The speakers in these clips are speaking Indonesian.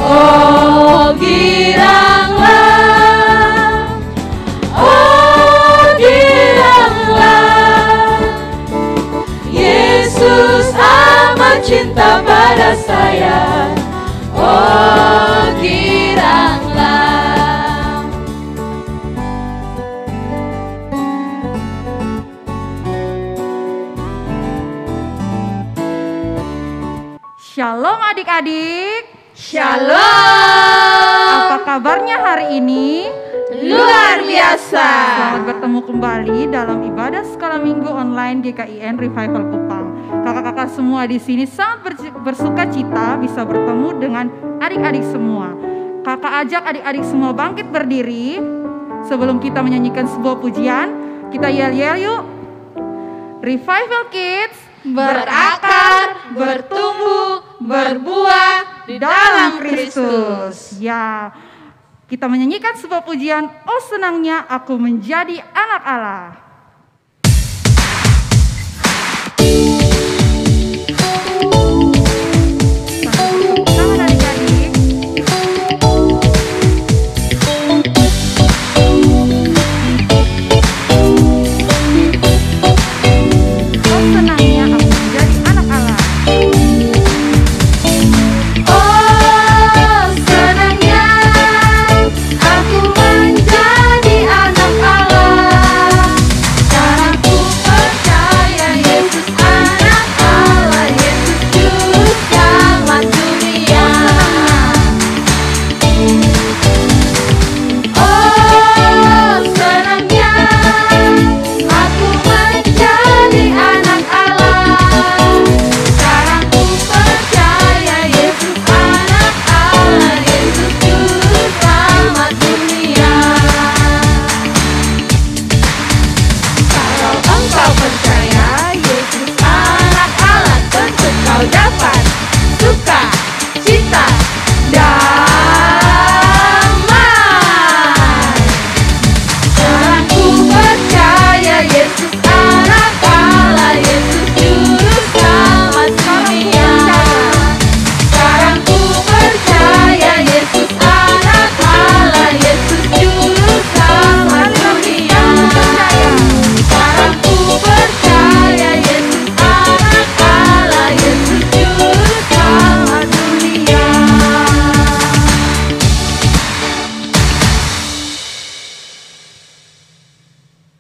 Oh giranglah, oh giranglah, Yesus amat cinta pada saya. Oh giranglah. Shalom adik-adik. Shalom. Apa kabarnya hari ini? Luar biasa. Selamat bertemu kembali dalam ibadah sekolah minggu online GKIN Revival Kupang. Kakak-kakak semua di sini sangat bersuka cita bisa bertemu dengan adik-adik semua. Kakak ajak adik-adik semua bangkit berdiri. Sebelum kita menyanyikan sebuah pujian, kita yel-yel yuk. Revival Kids berakar, bertumbuh, berbuah di dalam Kristus. Ya, kita menyanyikan sebuah pujian, oh senangnya aku menjadi anak Allah. Tangan adik-adik. Oh senangnya aku menjadi anak Allah. Oh senangnya aku menjadi anak Allah. Sekarang ku percaya Yesus anak Allah, Yesus juru selamat dunia. Oh senangnya aku menjadi anak Allah. Sekarang ku percaya Yesus anak Allah, Yesus juru selamat dunia. Kalau engkau percaya Yesus anak Allah, tentu kau dapat suka, cita, damai. Sekarang ku percaya Yesus anak Allah, Yesus juru selamat dunia. Sekarang ku percaya Yesus anak Allah, Yesus juru selamat dunia. Sekarang ku percaya Yesus anak Allah, Yesus juru selamat dunia.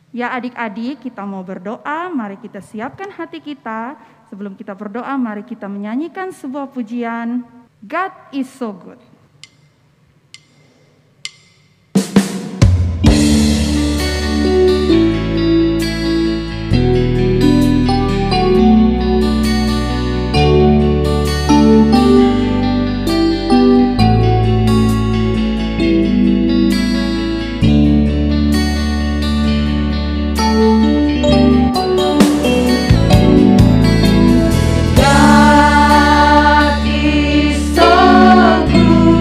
Ya adik-adik, kita mau berdoa, mari kita siapkan hati kita. Sebelum kita berdoa, mari kita menyanyikan sebuah pujian, God is so good. God is so good.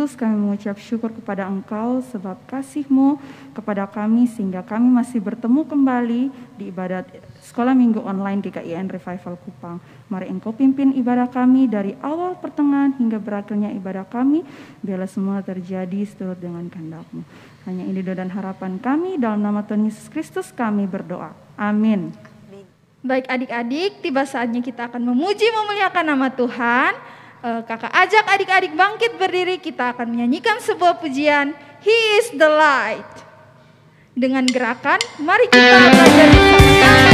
Kristus, kami mengucap syukur kepada Engkau sebab kasih-Mu kepada kami sehingga kami masih bertemu kembali di ibadat Sekolah Minggu Online GKIN Revival Kupang. Mari Engkau pimpin ibadah kami dari awal pertengahan hingga berakhirnya ibadah kami. Biarlah semua terjadi seturut dengan kehendak-Mu. Hanya ini doa dan harapan kami, dalam nama Tuhan Yesus Kristus kami berdoa. Amin. Baik adik-adik, tiba saatnya kita akan memuji memuliakan nama Tuhan. Kakak ajak adik-adik bangkit berdiri, kita akan menyanyikan sebuah pujian, He is the light. Dengan gerakan, mari kita belajar bersama-sama.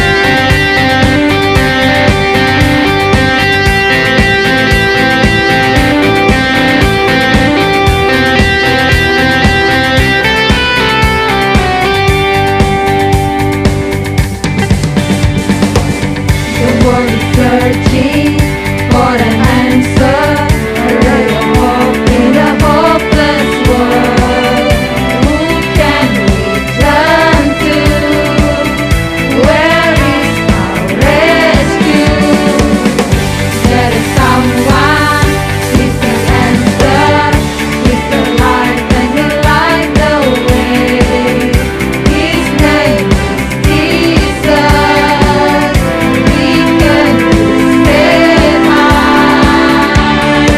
Searching for an answer, a ray of hope in a hopeless world. Who can we turn to? Where is our rescue? There is someone with the answer, with the light and the light the way. His name is Jesus. We can stand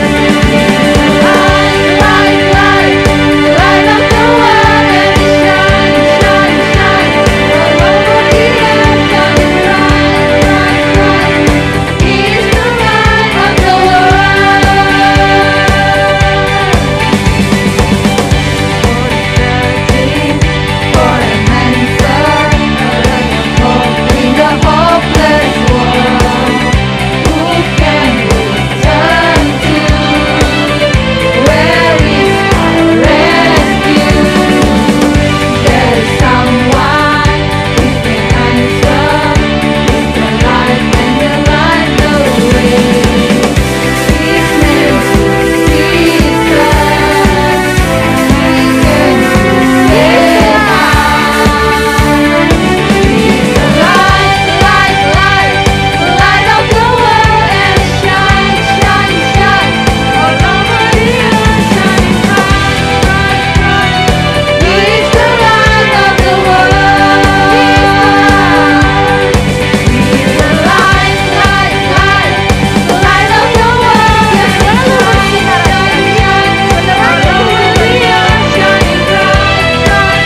high. Light, light, light, light of the world and shine, shine, shine. All over the earth, shining bright, bright, bright. He is the light of the world. Searching for an answer, a ray of hope in the hopeless world. Who can we turn to? Where is our rescue? There is someone with the answer, with the light and the light the way. His name is Jesus. We can stand high. He's the light, light, light, the light of the world and shine, shine, shine. All over the earth, shining bright, bright, bright. He is the light of the world. He's the light, light, light, the light of the world and shine, shine, shine. All over the earth, shining bright, bright, bright.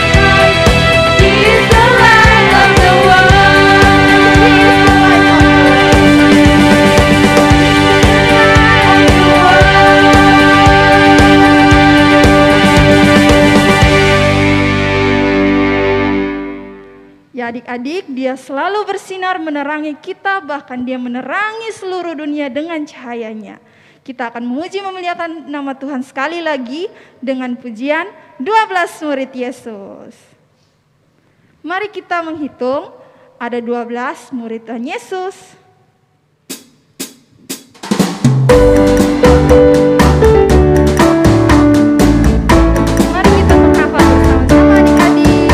He is the light of the Ya adik-adik, dia selalu bersinar menerangi kita, bahkan dia menerangi seluruh dunia dengan cahayanya. Kita akan memuji memuliakan nama Tuhan sekali lagi dengan pujian 12 murid Yesus. Mari kita menghitung, ada 12 murid Tuhan Yesus. Mari kita menghafal bersama-sama adik-adik.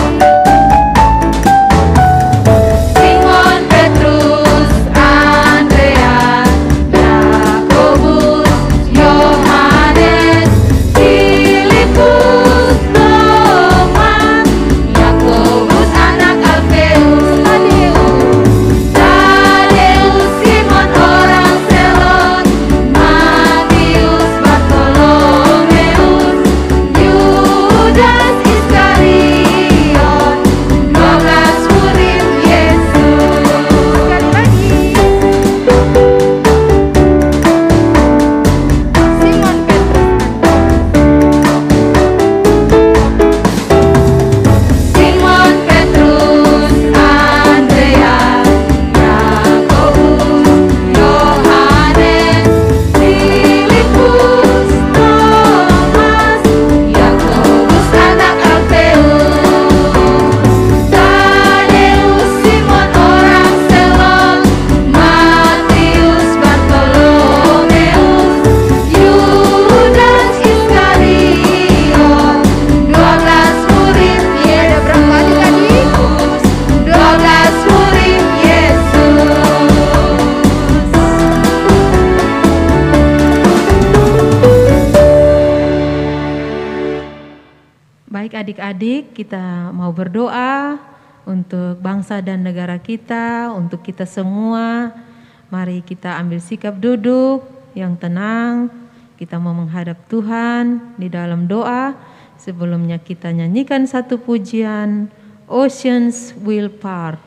Simon Petrus, Andreas, Yakobus, Yohanes, Filipus, Thomas, Yakobus anak Alfeus, Tadeus, adik-adik, kita mau berdoa untuk bangsa dan negara kita, untuk kita semua. Mari kita ambil sikap duduk yang tenang. Kita mau menghadap Tuhan di dalam doa. Sebelumnya kita nyanyikan satu pujian, Oceans Will Part.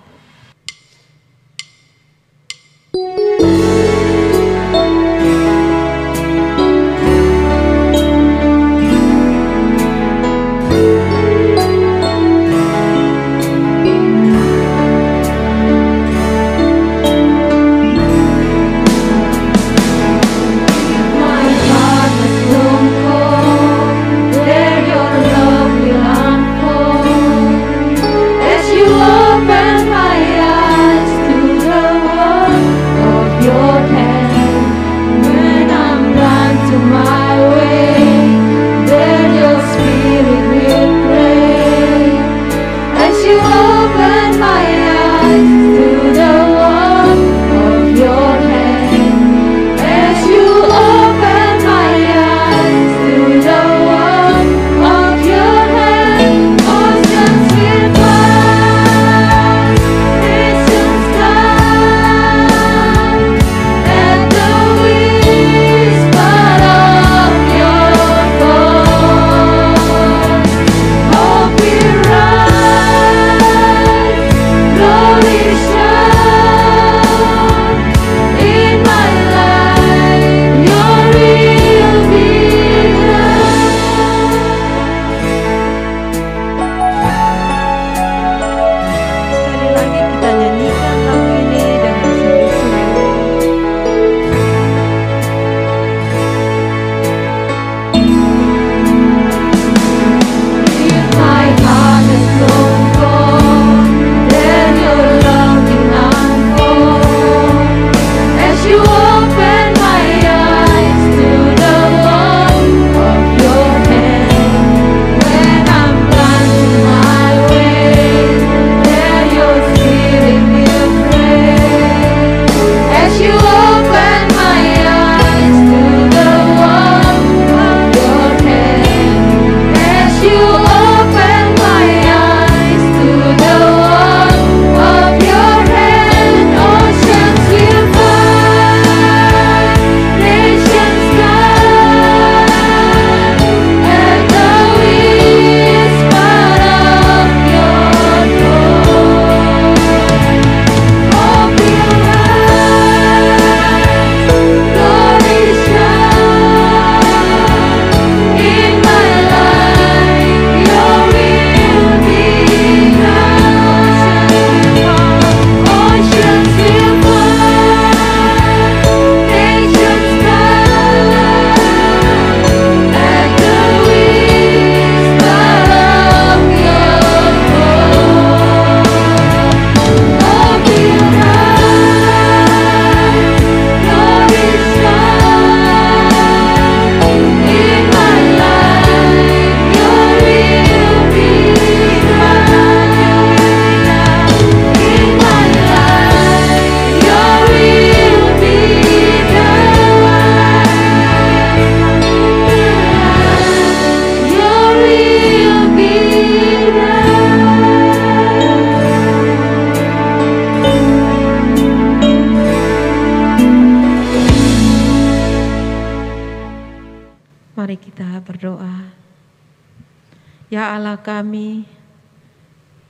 Ya Allah kami,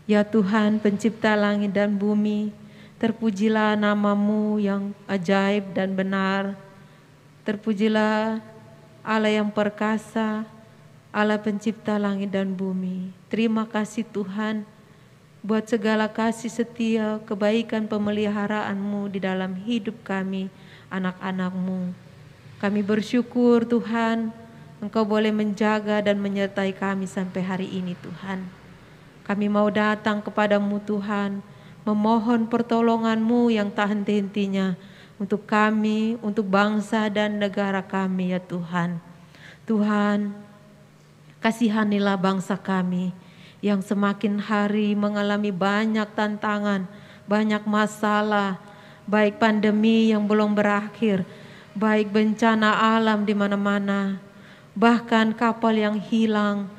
ya Tuhan pencipta langit dan bumi, terpujilah nama-Mu yang ajaib dan benar. Terpujilah Allah yang perkasa, Allah pencipta langit dan bumi. Terima kasih Tuhan buat segala kasih setia, kebaikan pemeliharaan-Mu di dalam hidup kami, anak-anak-Mu. Kami bersyukur Tuhan, Engkau boleh menjaga dan menyertai kami sampai hari ini Tuhan. Kami mau datang kepadamu Tuhan, memohon pertolongan-Mu yang tak henti-hentinya untuk kami, untuk bangsa dan negara kami ya Tuhan. Tuhan, kasihanilah bangsa kami yang semakin hari mengalami banyak tantangan, banyak masalah, baik pandemi yang belum berakhir, baik bencana alam di mana-mana, bahkan kapal yang hilang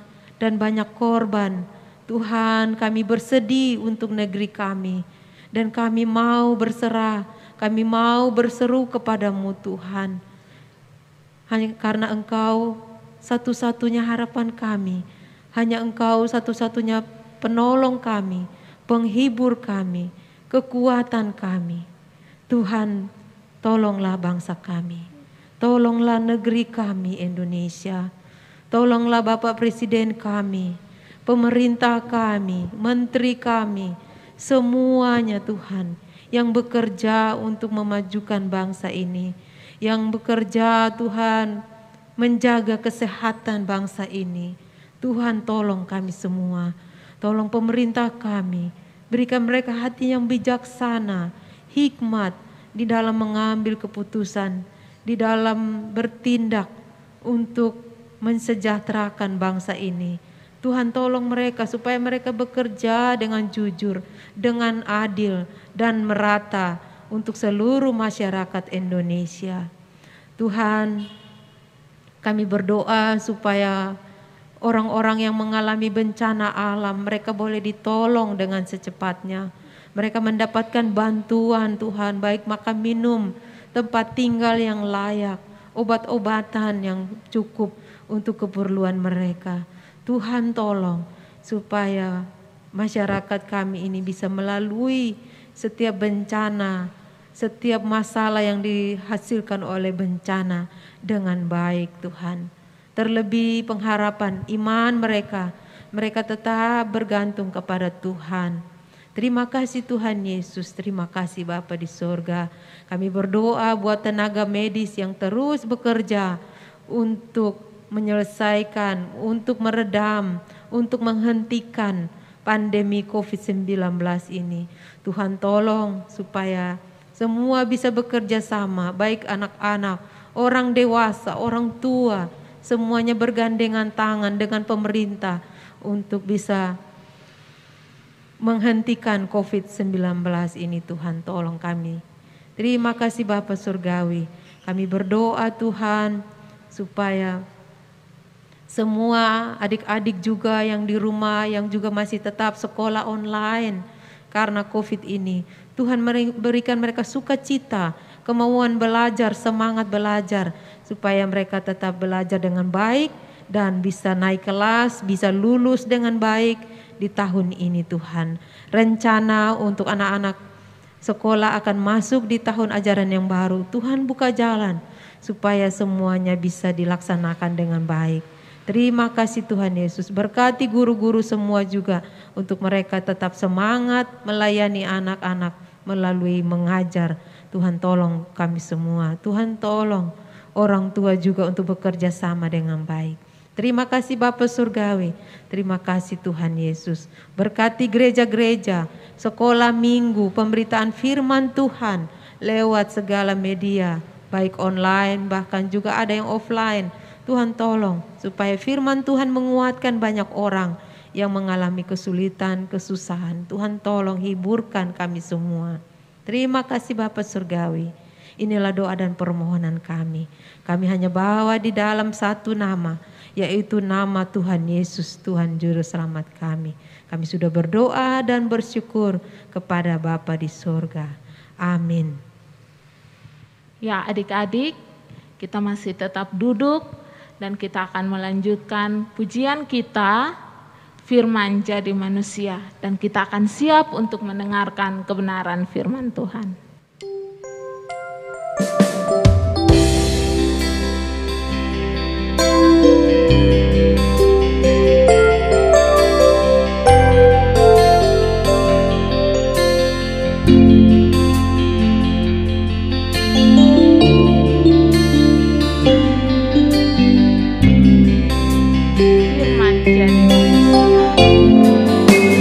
dan banyak korban. Tuhan, kami bersedih untuk negeri kami, dan kami mau berserah, kami mau berseru kepadamu Tuhan. Hanya karena Engkau satu-satunya harapan kami, hanya Engkau satu-satunya penolong kami, penghibur kami, kekuatan kami. Tuhan, tolonglah bangsa kami, tolonglah negeri kami Indonesia, tolonglah Bapak Presiden kami, pemerintah kami, menteri kami, semuanya Tuhan yang bekerja untuk memajukan bangsa ini, yang bekerja Tuhan menjaga kesehatan bangsa ini. Tuhan, tolong kami semua, tolong pemerintah kami, berikan mereka hati yang bijaksana, hikmat di dalam mengambil keputusan, di dalam bertindak untuk mensejahterakan bangsa ini. Tuhan, tolong mereka supaya mereka bekerja dengan jujur, dengan adil dan merata untuk seluruh masyarakat Indonesia. Tuhan, kami berdoa supaya orang-orang yang mengalami bencana alam, mereka boleh ditolong dengan secepatnya. Mereka mendapatkan bantuan Tuhan, baik makan minum, tempat tinggal yang layak, obat-obatan yang cukup untuk keperluan mereka. Tuhan, tolong supaya masyarakat kami ini bisa melalui setiap bencana, setiap masalah yang dihasilkan oleh bencana dengan baik Tuhan. Terlebih pengharapan iman mereka, mereka tetap bergantung kepada Tuhan. Terima kasih Tuhan Yesus, terima kasih Bapa di sorga. Kami berdoa buat tenaga medis yang terus bekerja untuk menyelesaikan, untuk meredam, untuk menghentikan pandemi COVID-19 ini. Tuhan, tolong supaya semua bisa bekerja sama, baik anak-anak, orang dewasa, orang tua, semuanya bergandengan tangan dengan pemerintah untuk bisa menghentikan COVID-19 ini. Tuhan, tolong kami. Terima kasih Bapa Surgawi. Kami berdoa Tuhan supaya semua adik-adik juga yang di rumah, yang juga masih tetap sekolah online karena COVID ini, Tuhan berikan mereka sukacita, kemauan belajar, semangat belajar, supaya mereka tetap belajar dengan baik dan bisa naik kelas, bisa lulus dengan baik di tahun ini Tuhan. Rencana untuk anak-anak sekolah akan masuk di tahun ajaran yang baru, Tuhan buka jalan supaya semuanya bisa dilaksanakan dengan baik. Terima kasih Tuhan Yesus, berkati guru-guru semua juga untuk mereka tetap semangat melayani anak-anak melalui mengajar. Tuhan, tolong kami semua, Tuhan tolong orang tua juga untuk bekerja sama dengan baik. Terima kasih Bapa Surgawi, terima kasih Tuhan Yesus. Berkati gereja-gereja, sekolah minggu, pemberitaan firman Tuhan lewat segala media, baik online bahkan juga ada yang offline. Tuhan tolong supaya firman Tuhan menguatkan banyak orang yang mengalami kesulitan, kesusahan. Tuhan tolong hiburkan kami semua. Terima kasih Bapa Surgawi. Inilah doa dan permohonan kami. Kami hanya bawa di dalam satu nama, yaitu nama Tuhan Yesus, Tuhan Juru Selamat kami. Kami sudah berdoa dan bersyukur kepada Bapa di sorga. Amin. Ya adik-adik, kita masih tetap duduk dan kita akan melanjutkan pujian kita, Firman Jadi Manusia. Dan kita akan siap untuk mendengarkan kebenaran firman Tuhan.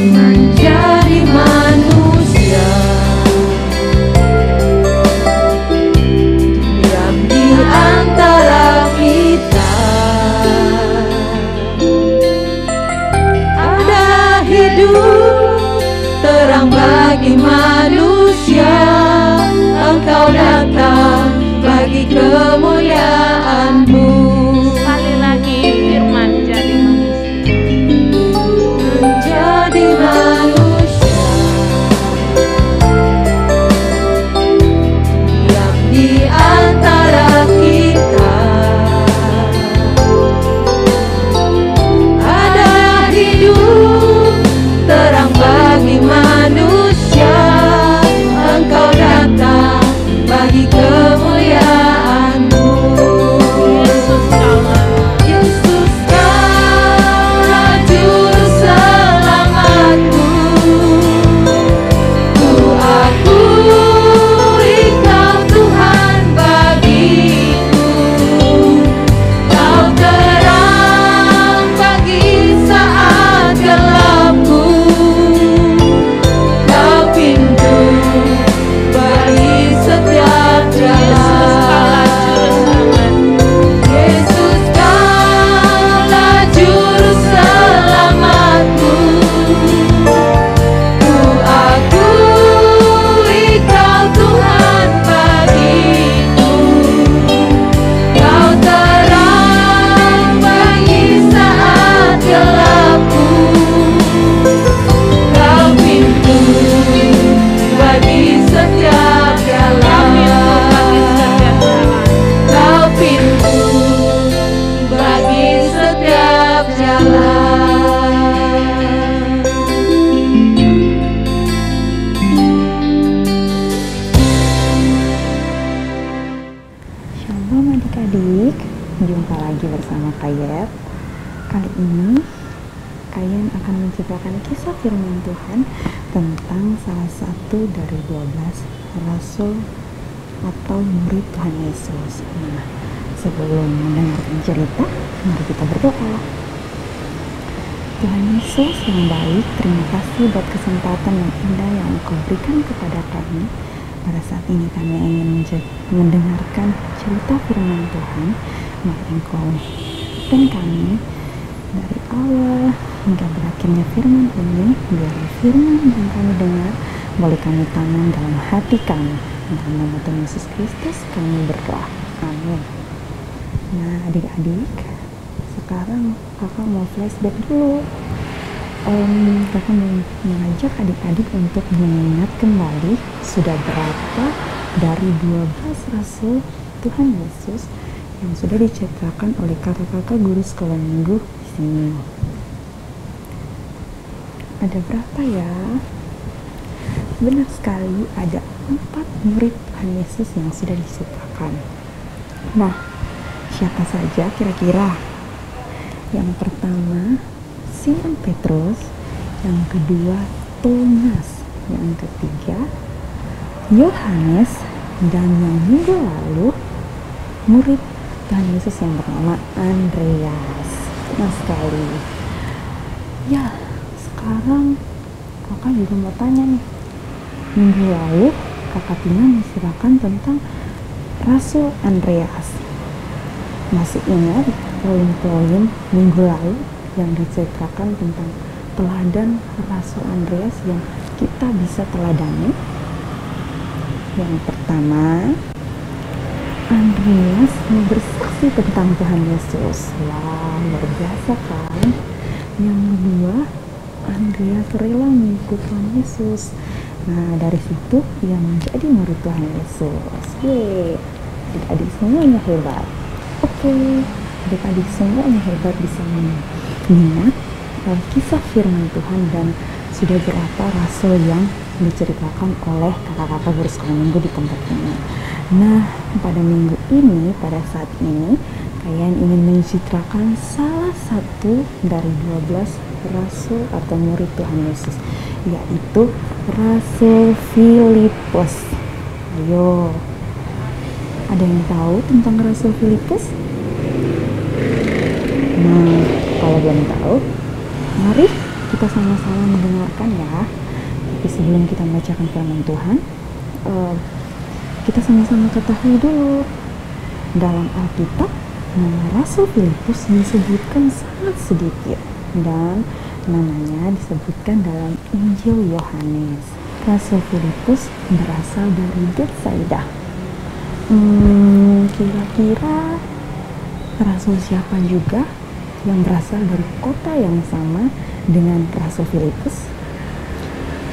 Menjadi manusia, diam di antara kita. Ada hidup terang bagi manusia. Engkau datang bagi kemuliaan-Mu. Sekali lagi firman jadi manusia. ayat. Kali ini kalian akan menceritakan kisah firman Tuhan tentang salah satu dari 12 rasul atau murid Tuhan Yesus. Nah, sebelum mendengarkan cerita, mari kita berdoa. Tuhan Yesus yang baik, terima kasih buat kesempatan yang indah yang Engkau berikan kepada kami. Pada saat ini kami ingin mendengarkan cerita firman Tuhan. Mari Engkau dan kami dari awal hingga berakhirnya firman ini, biar firman yang kami dengar boleh kami tanam dalam hati kami. Dalam nama Tuhan Yesus Kristus kami berdoa. Amin. Nah, adik-adik, sekarang kakak mau flashback dulu. Kakak mau mengajak adik-adik untuk mengingat kembali sudah berapa dari 12 rasul Tuhan Yesus yang sudah diceritakan oleh kakak-kakak guru sekolah minggu di sini. Ada berapa ya? Benar sekali, ada 4 murid Tuhan Yesus yang sudah diceritakan. Nah, siapa saja kira-kira? Yang pertama Simon Petrus, yang kedua Thomas, yang ketiga Yohanes, dan yang minggu lalu murid Tuhan Yesus yang bernama Andreas. Nah sekali. Ya, sekarang kakak juga mau tanya nih. Minggu lalu kakak Tina menceritakan tentang Rasul Andreas. Masih ingat poin-poin minggu lalu yang diceritakan tentang teladan Rasul Andreas yang kita bisa teladani? Yang pertama, Andreas bersaksi tentang Tuhan Yesus. Wah, luar biasa kan? Yang kedua, Andreas rela mengikut Tuhan Yesus. Nah, dari situ ia menjadi murid Tuhan Yesus. Yeay, adik-adik semuanya hebat. Oke, adik-adik semuanya hebat bisa mengingat kisah firman Tuhan dan sudah berapa rasul yang diceritakan oleh kakak-kakak guru sekolah minggu di tempat ini. Nah, pada minggu ini, pada saat ini, kalian ingin menceritakan salah satu dari 12 rasul atau murid Tuhan Yesus, yaitu Rasul Filipus. Ayo, ada yang tahu tentang Rasul Filipus? Nah, kalau belum tahu, mari kita sama-sama mendengarkan ya. Tapi sebelum kita membacakan firman Tuhan, kita sama-sama ketahui dulu. Dalam Alkitab, nama Rasul Filipus disebutkan sangat sedikit dan namanya disebutkan dalam Injil Yohanes. Rasul Filipus berasal dari Betsaida. Kira-kira rasul siapa juga yang berasal dari kota yang sama dengan Rasul Filipus?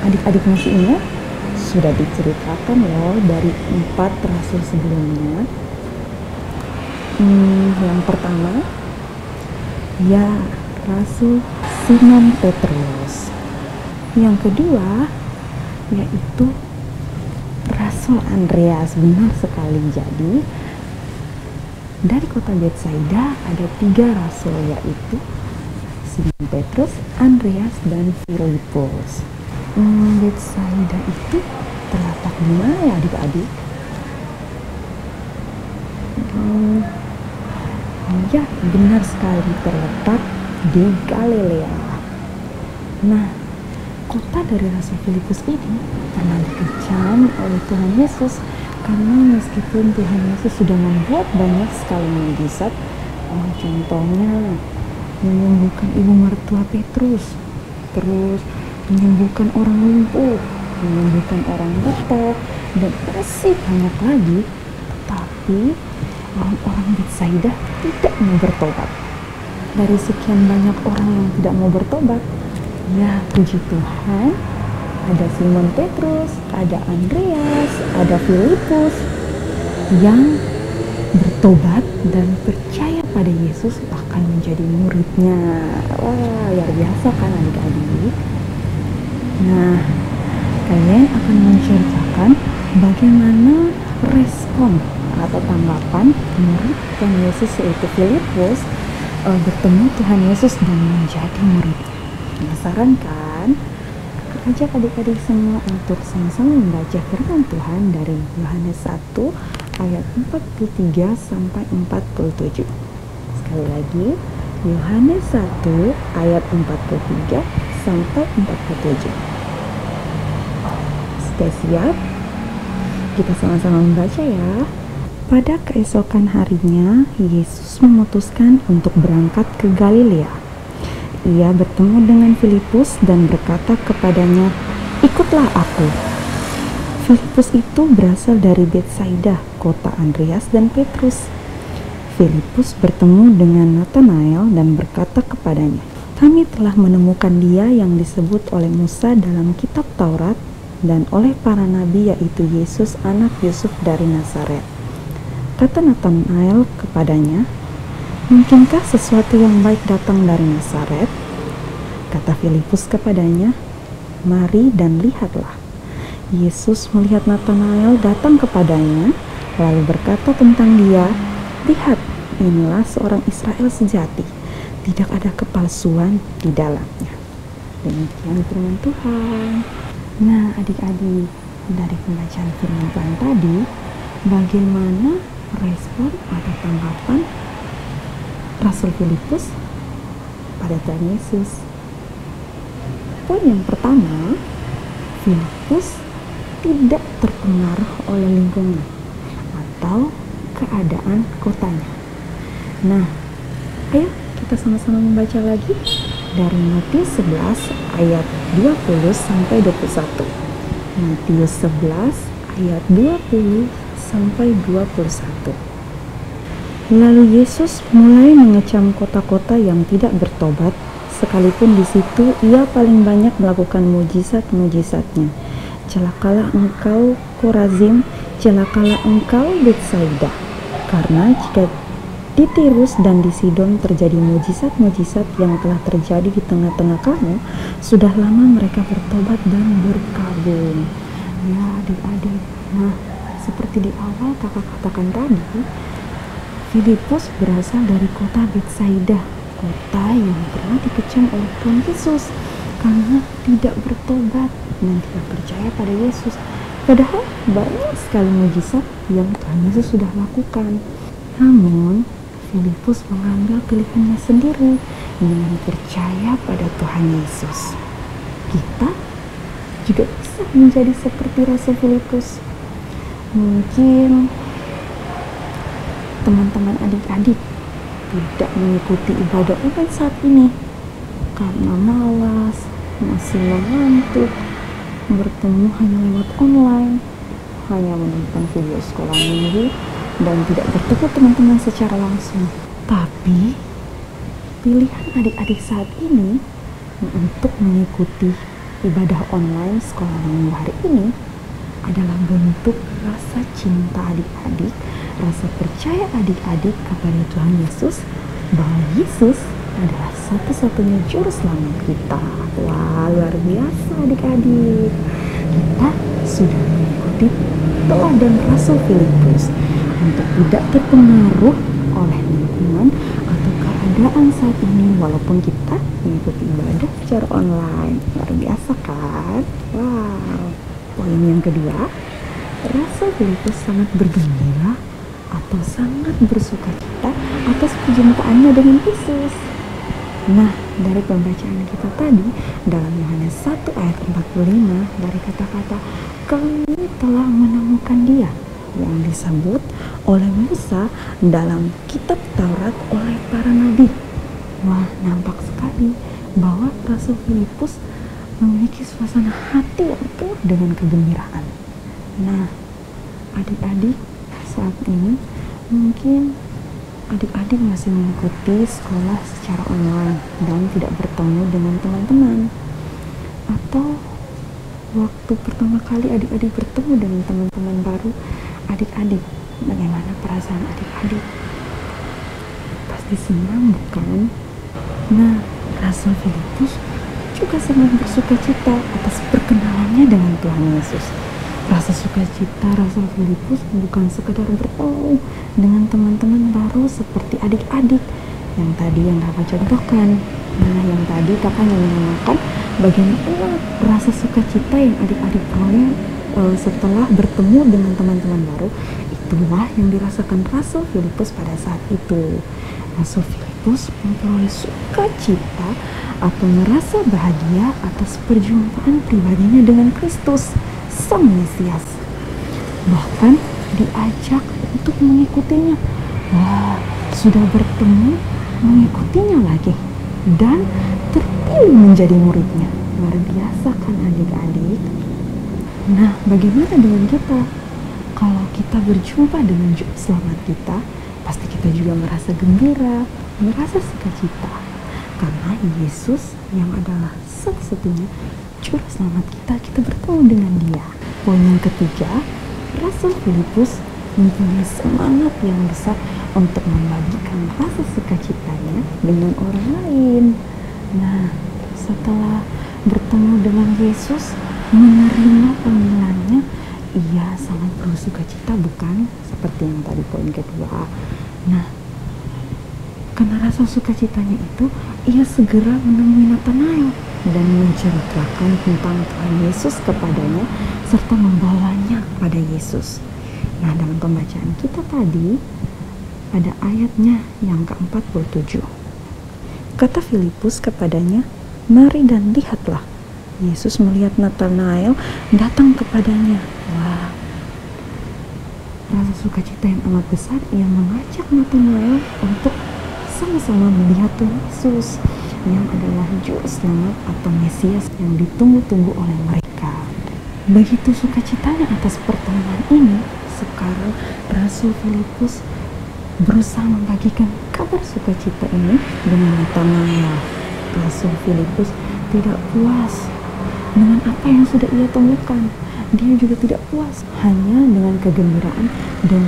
Adik-adik masih ingat? Sudah diceritakan loh dari 4 rasul sebelumnya. Yang pertama, ya, Rasul Simon Petrus. Yang kedua, yaitu Rasul Andreas. Benar sekali. Jadi dari kota Betsaida ada 3 rasul, yaitu Simon Petrus, Andreas, dan Filipus. Betsaida itu terletak di mana ya adik-adik? Ya, benar sekali, terletak di Galilea. Nah, kota dari Rasul Filipus ini pernah dikecam oleh Tuhan Yesus karena meskipun Tuhan Yesus sudah membuat banyak sekali mukjizat, contohnya menyembuhkan ibu mertua Petrus, terus menyembuhkan orang lumpuh, menyembuhkan orang buta, dan masih banyak lagi, tetapi orang-orang Betsaida tidak mau bertobat. Dari sekian banyak orang yang tidak mau bertobat, ya puji Tuhan, ada Simon Petrus, ada Andreas, ada Filipus yang bertobat dan percaya pada Yesus, bahkan menjadi muridnya. Wah, luar biasa kan adik-adik? Nah, kalian akan menceritakan bagaimana respon atau tanggapan murid Tuhan Yesus yaitu Filipus bertemu Tuhan Yesus dan menjadi muridnya. Penasaran kan? Ajak adik-adik semua untuk sama-sama membaca firman Tuhan dari Yohanes 1 ayat 43 sampai 47. Sekali lagi, Yohanes 1 ayat 43 sampai 47. Sudah siap? Kita sama-sama membaca ya. Pada keesokan harinya, Yesus memutuskan untuk berangkat ke Galilea. Ia bertemu dengan Filipus dan berkata kepadanya, "Ikutlah aku." Filipus itu berasal dari Betsaida, kota Andreas dan Petrus. Filipus bertemu dengan Natanael dan berkata kepadanya, "Kami telah menemukan dia yang disebut oleh Musa dalam kitab Taurat dan oleh para nabi, yaitu Yesus anak Yusuf dari Nazaret." Kata Natanael kepadanya, "Mungkinkah sesuatu yang baik datang dari Nazaret?" Kata Filipus kepadanya, "Mari dan lihatlah." Yesus melihat Natanael datang kepadanya, lalu berkata tentang dia, "Lihat, inilah seorang Israel sejati, tidak ada kepalsuan di dalamnya." Demikian firman Tuhan. Nah, adik-adik, dari pembacaan firman Tuhan tadi, bagaimana respon atau tanggapan Rasul Filipus pada Tuhan Yesus? Poin yang pertama, Filipus tidak terpengaruh oleh lingkungan atau keadaan kotanya. Nah, ayo kita sama-sama membaca lagi dari Matius 11 ayat 20 sampai 21. Matius 11 ayat 20 sampai 21. Lalu Yesus mulai mengecam kota-kota yang tidak bertobat, sekalipun di situ ia paling banyak melakukan mujizat-mujizatnya. "Celakalah engkau Korazim, celakalah engkau Betsaida, karena jika di Tirus dan di Sidon terjadi mujizat-mujizat yang telah terjadi di tengah-tengah kamu, sudah lama mereka bertobat dan berkabung." Ya adik-adik, nah seperti di awal kakak katakan tadi, Filipus berasal dari kota Betsaida, kota yang pernah dikecam oleh Tuhan Yesus karena tidak bertobat dan tidak percaya pada Yesus. Padahal banyak sekali mujizat yang Tuhan Yesus sudah lakukan. Namun Filipus mengambil pilihannya sendiri dengan percaya pada Tuhan Yesus. Kita juga bisa menjadi seperti Rasul Filipus. Mungkin teman-teman adik-adik tidak mengikuti ibadah online saat ini karena malas, masih mengantuk, bertemu hanya lewat online, hanya menonton video sekolah minggu, dan tidak bertemu teman-teman secara langsung. Tapi pilihan adik-adik saat ini untuk mengikuti ibadah online sekolah minggu hari ini adalah bentuk rasa cinta adik-adik, rasa percaya adik-adik kepada Tuhan Yesus, bahwa Yesus adalah satu-satunya juru selamat kita. Wah, luar biasa adik-adik. Kita sudah mengikuti teladan Rasul Filipus untuk tidak terpengaruh oleh lingkungan atau keadaan saat ini, walaupun kita mengikuti ibadah secara online. Luar biasa kan? Wow. Poin yang kedua, Rasul Filipus sangat bergembira atau sangat bersukacita atas perjumpaannya dengan Yesus. Nah, dari pembacaan kita tadi dalam Yohanes 1 ayat 45, dari kata-kata "Kami telah menemukan dia" yang disebut oleh Musa dalam kitab Taurat oleh para nabi. Wah, nampak sekali bahwa Rasul Filipus memiliki suasana hati yang penuh dengan kegembiraan. Nah, adik-adik saat ini mungkin adik-adik masih mengikuti sekolah secara online dan tidak bertemu dengan teman-teman, atau waktu pertama kali adik-adik bertemu dengan teman-teman baru, adik-adik, bagaimana perasaan adik-adik? Pasti senang, bukan? Nah, Rasul Filipus juga sangat bersukacita atas perkenalannya dengan Tuhan Yesus. Rasa sukacita Rasul Filipus bukan sekedar bertemu dengan teman-teman baru seperti adik-adik, yang tadi yang kakak contohkan. Nah, yang tadi kakak menanyakan bagaimana rasa sukacita yang adik-adik peroleh setelah bertemu dengan teman-teman baru. Itulah yang dirasakan Rasul Filipus pada saat itu. Rasul Filipus memperoleh sukacita atau merasa bahagia atas perjumpaan pribadinya dengan Kristus, Sang Mesias. Bahkan diajak untuk mengikutinya. Wah, sudah bertemu, mengikutinya lagi, dan terpilih menjadi muridnya. Luar biasa kan adik-adik? Nah, bagaimana dengan kita? Kalau kita berjumpa dengan Juru Selamat kita, pasti kita juga merasa gembira, merasa sukacita. Karena Yesus yang adalah satu-satunya Juru Selamat kita bertemu dengan Dia. Poin yang ketiga, Rasul Filipus mempunyai semangat yang besar untuk membagikan rasa sukacitanya dengan orang lain. Nah, setelah bertemu dengan Yesus, menerima panggilannya, ia sangat bersukacita, bukan? Seperti yang tadi poin kedua. Nah, karena rasa sukacitanya itu, ia segera menemui Nathanael dan menceritakan tentang Tuhan Yesus kepadanya serta membawanya pada Yesus. Nah, dalam pembacaan kita tadi ada ayatnya yang ke-47. Kata Filipus kepadanya, "Mari dan lihatlah." Yesus melihat Nathanael datang kepadanya. Wah, rasa sukacita yang amat besar, ia mengajak Nathanael untuk sama-sama melihat Tuhan Yesus yang adalah Juru Selamat atau Mesias yang ditunggu-tunggu oleh mereka. Begitu sukacitanya atas pertemuan ini, sekarang Rasul Filipus berusaha membagikan kabar sukacita ini dengan Nathanael. Rasul Filipus tidak puas dengan apa yang sudah ia temukan. Dia juga tidak puas hanya dengan kegembiraan dan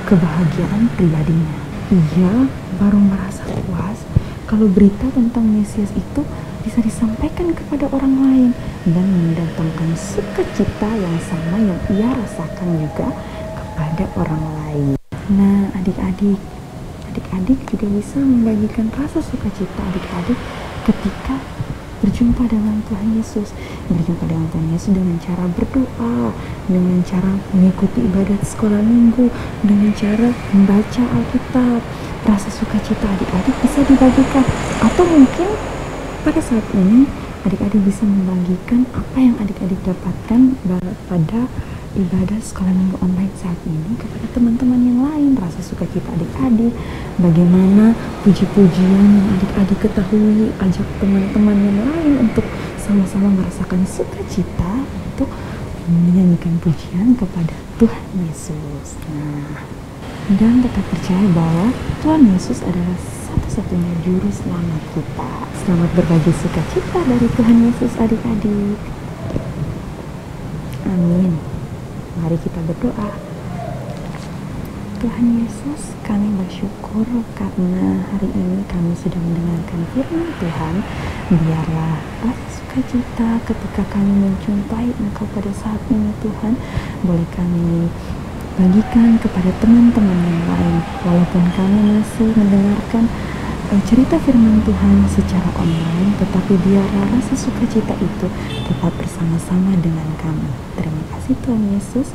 kebahagiaan pribadinya. Ia baru merasa puas kalau berita tentang Mesias itu bisa disampaikan kepada orang lain dan mendatangkan sukacita yang sama yang ia rasakan juga kepada orang lain. Nah, adik-adik juga bisa membagikan rasa sukacita adik-adik ketika berjumpa dengan Tuhan Yesus. Berjumpa dengan Tuhan Yesus dengan cara berdoa, dengan cara mengikuti ibadat sekolah minggu, dengan cara membaca Alkitab. Rasa sukacita adik-adik bisa dibagikan. Atau mungkin pada saat ini adik-adik bisa membagikan apa yang adik-adik dapatkan pada ibadah sekolah minggu online saat ini kepada teman-teman yang lain. Rasa sukacita adik-adik, bagaimana puji-pujian yang adik-adik ketahui, ajak teman-teman yang lain untuk sama-sama merasakan sukacita untuk menyanyikan pujian kepada Tuhan Yesus. Nah, dan tetap percaya bahwa Tuhan Yesus adalah satu-satunya Juru Selamat kita. Selamat berbagi sukacita dari Tuhan Yesus adik-adik. Amin. Mari kita berdoa. Tuhan Yesus, kami bersyukur karena hari ini kami sudah mendengarkan firman Tuhan. Biarlah rasa sukacita ketika kami menjumpai Engkau pada saat ini Tuhan, boleh kami bagikan kepada teman-teman yang lain. Walaupun kami masih mendengarkan cerita firman Tuhan secara online, tetapi biarlah rasa sukacita itu tetap bersama-sama dengan kami. Terima kasih Tuhan Yesus.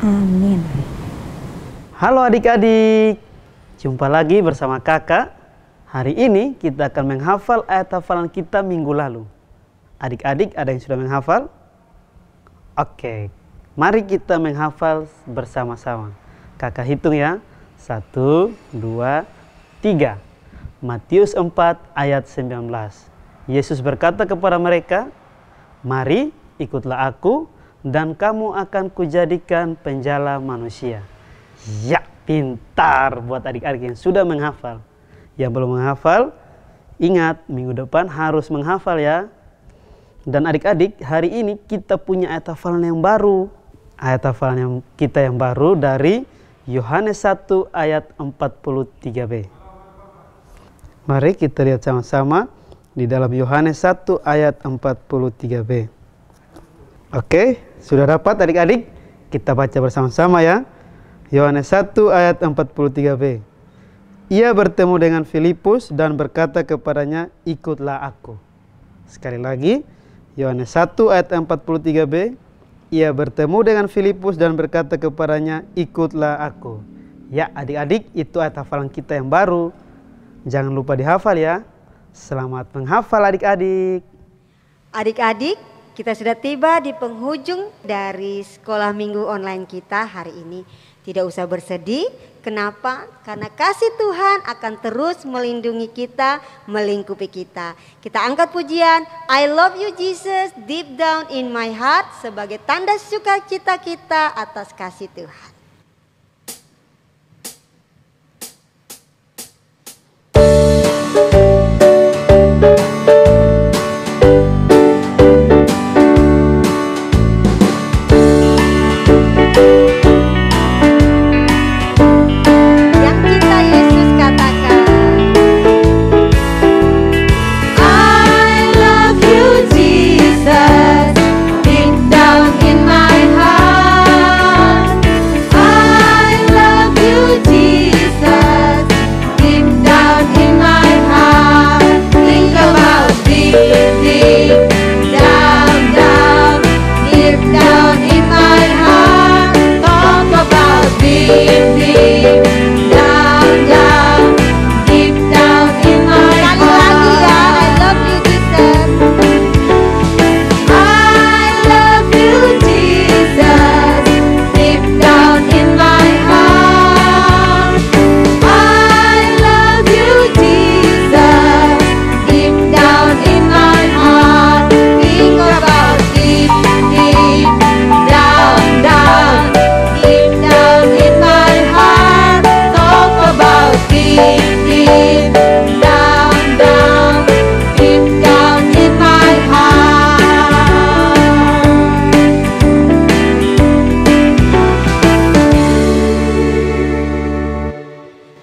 Amin. Halo adik-adik, jumpa lagi bersama kakak. Hari ini kita akan menghafal ayat hafalan kita minggu lalu. Adik-adik ada yang sudah menghafal? Oke, mari kita menghafal bersama-sama. Kakak hitung ya. 1, 2, 3. Matius 4 ayat 19. Yesus berkata kepada mereka, "Mari ikutlah aku dan kamu akan kujadikan penjala manusia." Ya, pintar buat adik-adik yang sudah menghafal. Yang belum menghafal, ingat minggu depan harus menghafal ya. Dan adik-adik, hari ini kita punya ayat hafalan yang baru. Ayat hafalan kita yang baru dari Yohanes 1 ayat 43b. Mari kita lihat sama-sama di dalam Yohanes 1 ayat 43b. Oke, sudah dapat adik-adik? Kita baca bersama-sama ya. Yohanes 1 ayat 43b. Ia bertemu dengan Filipus dan berkata kepadanya, ikutlah aku. Sekali lagi, Yohanes 1 ayat 43b, ia bertemu dengan Filipus dan berkata kepadanya, ikutlah aku. Ya adik-adik, itu ayat hafalan kita yang baru. Jangan lupa dihafal ya. Selamat menghafal adik-adik. Adik-adik, kita sudah tiba di penghujung dari sekolah minggu online kita hari ini. Tidak usah bersedih, kenapa? Karena kasih Tuhan akan terus melindungi kita, melingkupi kita. Kita angkat pujian, I love you Jesus, deep down in my heart, sebagai tanda sukacita kita atas kasih Tuhan.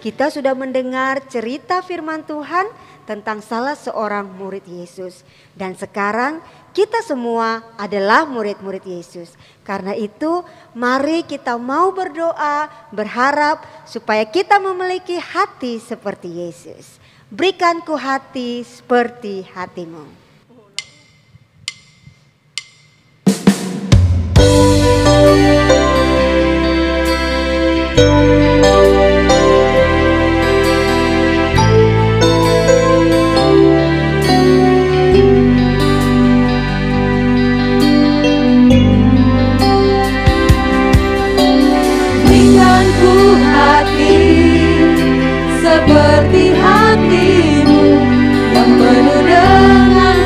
Kita sudah mendengar cerita firman Tuhan tentang salah seorang murid Yesus. Dan sekarang kita semua adalah murid-murid Yesus. Karena itu mari kita mau berdoa, berharap supaya kita memiliki hati seperti Yesus. Berikanku hati seperti hatimu. Seperti hatimu yang penuh dengan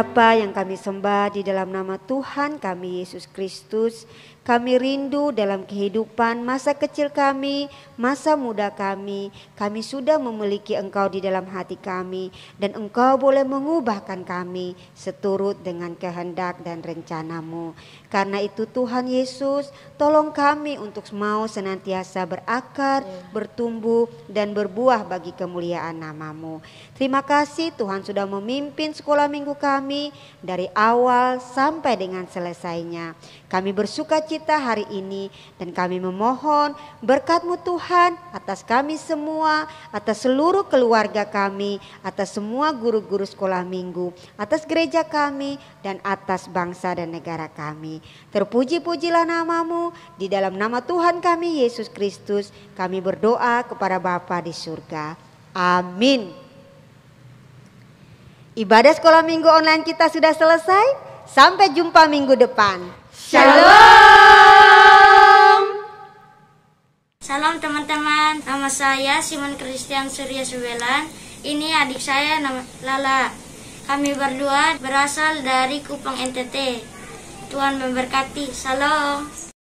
Bapa yang kami sembah di dalam nama Tuhan kami Yesus Kristus, kami rindu dalam kehidupan masa kecil kami, masa muda kami sudah memiliki Engkau di dalam hati kami, dan Engkau boleh mengubahkan kami seturut dengan kehendak dan rencana-Mu. Karena itu Tuhan Yesus, tolong kami untuk mau senantiasa berakar, bertumbuh, dan berbuah bagi kemuliaan nama-Mu. Terima kasih Tuhan sudah memimpin sekolah minggu kami dari awal sampai dengan selesainya. Kami bersuka cita hari ini dan kami memohon berkat-Mu Tuhan atas kami semua, atas seluruh keluarga kami, atas semua guru-guru sekolah minggu, atas gereja kami, dan atas bangsa dan negara kami. Terpuji-pujilah nama-Mu, di dalam nama Tuhan kami Yesus Kristus kami berdoa kepada Bapa di surga. Amin. Ibadah sekolah minggu online kita sudah selesai. Sampai jumpa minggu depan. Shalom. Salam teman-teman, nama saya Simon Christian Surya Subelan. Ini adik saya nama Lala. Kami berdua berasal dari Kupang NTT. Tuhan memberkati. Shalom.